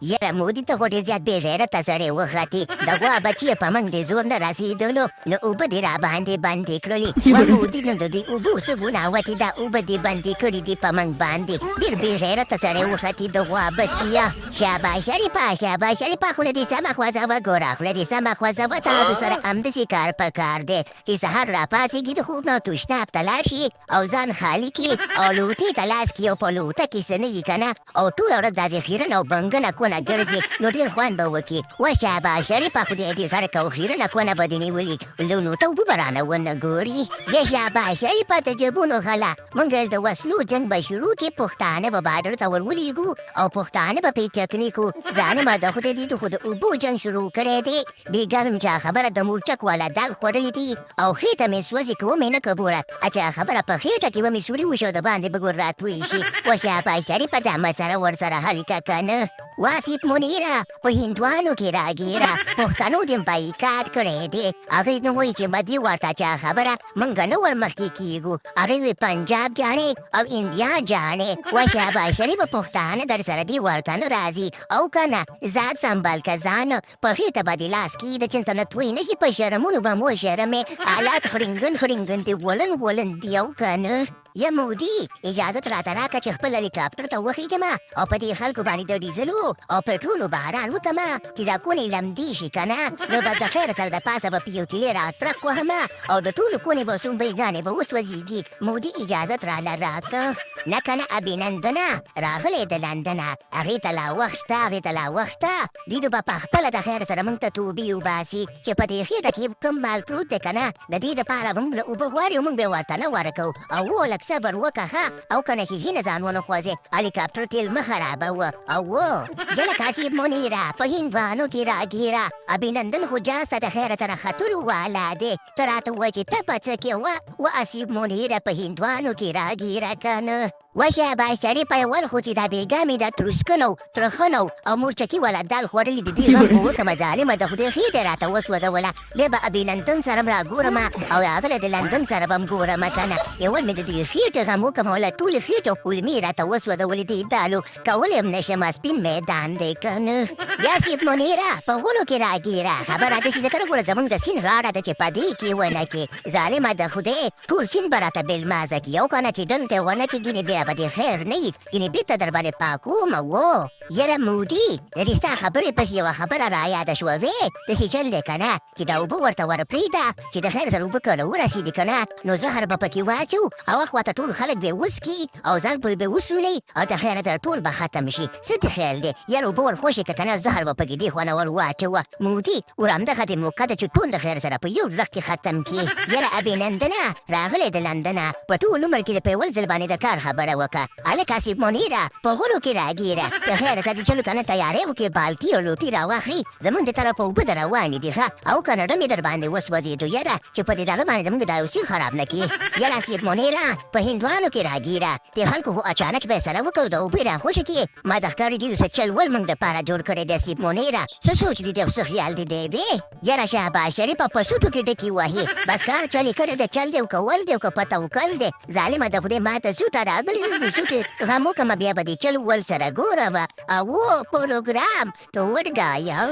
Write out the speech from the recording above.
یاره مودي ته خو ډېر زیات بې غیرته سړی وختې د غوا بچي په موږ د زور نه رسېدلو نو اوبه دې راباندې بندې کړلې و مودي نو د دې اوبو څه ګناه وتې دا اوبه دې بندې کړي دي په موږ باندې ډېر بې غیرته سړی وختې د غوا بچیه شاباش شریفه خوله دې سمه خوځوه ګوره خوله دې سمه خوځوه تاسو سره همداسې کار په کار دی چې سهار راپاڅېږي د خوب نه تشناب ته لاړ شي او ځان خالي کړي او لوټې ته لاس کړي او په لوټه کې څه نه وي که نه او ټوله ورځ داسې خیرن او بنګنه کونه ګرځي نو ډېر خوند به وکړي و شاباش شریفه خدای دې غرق او خیرنه کونه به دې نیولي لونو ته اوبه به رانه ونه ګوري یا شاباش شریفه د جېبونو غله موږ د وسلو جنګ به شروع کړي پښتانه به بارډر ته ور ولېږو او پښتانه به پیچکني کړو ځانمه د خدای دې د خو د اوبو جنګ شروع کړی دی بېګا مې چا خبره د مورچک والا دال خوړلي دي او خېټه مې سوځي که ومې نه کبوره چا خبره په خېټه کې ومې سوري وشي او د باندې به ګور راتوی شي و شاباش شریفه دا مسله ورسره حل که که نه واسیب منیره په هندوانو کې راګیره پښتنو دې بایکاټ کړی دی هغوی نو وایي چې مدي ورته چا خبره موږ نه ور مخکې کېږو هغوی وایي پنجاب جاڼې او انډیا جاڼې و شاباش شریفه پښتانه در سره دې ورته نه راځي او که نه ذات سنبال که ځان په خېټه به دې لاس کېږي د چنته نه توی نه شي په شرمونو به مو شرمې حالات خړنګن دې ولن دي او که نه یا مودي اجازت راته راکړه چې خپل هلیکاپټر ته وخېږم او په دې خلکو باندې د ډیزلو او پټرولو باران وکړم چې دا کونې لمدې شي که نه نو به د خیر سره د پاسه به پیوتلې راترک وهم او د ټولو کونې به سومبۍ به وسوځېږي مودي اجازت راله راکړه نه که نه ابینندنه راغلی د لندنه هغې ته لا وخت شته دیدو به پخپله د خیر سره موږ ته توبې وباسي چې په دې خېټه کې کوم مال پروت دی که نه د دې دپاره به موږ له اوبه غواړي او موږ به یې ورته نه ورکوو او لږ صبر وکړه او که نه ښیښینه ځان ونه خوځې هلیکاپټر تیل مه خرابوه او جله کاسیب منیره په هندوانو کې راګیره ابینندن خو جاسته د خیره سره ختلو والا دی ته راته ووایه چې ته په څه کې و اسیب منیره په هندوانو کې راګیره که نه و شاباش شریفه یې ول خو چې دا بېګا مې دا تروسکنو ترخنو او مورچکي والا دال خوړلي د دې غم خو وکړمه ظالمه د خدای خېټه یې راته وسوځوله بیا به ابینندن سره م راګورم او هغه د لندن سره به م ګورم که نه یول مې د دې خېټې غم وکړم او له ټولې خېټې او کولمې یې راته وسوځولې دې دالو کولی م نشم سپین میدان دی که نه یا سیب منیره په غولو کې راګیره خبره داسې ده که نه ګوره زموږ د سیند غاړه ده چې په دې کې ونه کې ظالمه د خدای ټول سیند به راته بېلمازه کړي او که نه چې دلته ونه کې ګینې بیا به دې خیر نه وي ګینې بېرته در باندې پاکوم یاره مودي د دې ستا خبرې پسې یوه خبره رایاده شوه وې داسې چل دی که نه چې دا اوبه ورته ورپرېږده چې د خیر سره اوبه که راورسېدي که نه نو زهر به پکې واچو او اخواته ټول خلک به یې وڅکي او ځان پورې به یې وسولئ او د خیره سره ټول به ختم شي څه دې خیال دی یاره اوبه ورخوشې که که نه زهر به پکې دې خوا نه ور واچوه مودي ور همدغه دې موقع ده چې ټول د خیر سره په یو لږ کې ختم کړي یاره ابینندنه راغلی د لندنه په ټول عمر کې د په یول ځل باندې د کار خبره وکړه هلک اسیب منیره په غولو کې راګیره د خیر سره چلو که نه تیارې وکړې بالټي او لوټي راواخلي زموږ د طرفه اوبه در روانې دي ښه او که نه ډم یې در باندې وسوځېدو یاره چې په دې دغه باندې زموږ دا یو سیل خراب نه کړي یاره اسیب منیره په هندوانو کې راګیره د خلکو خو اچانک فیصله وکړو د اوبې راخوشې کړې ما د ښکاري ډېرو څه چل ول موږ دپاره جوړ کړی دی اسیب منیره څه سوچ دي دی او څه خیال دي دی بې یاره شاباش شریفه په سوټو کې ډکې وهي بس کار چل یې کړی دی چل دی او کول دی او که په توکل دی ظالمه د خدای ما ته سوټه راغلې ده د سوټې غم وکړمه بیا به دې چل ول سره ګورم او پروګرام تو ورګایو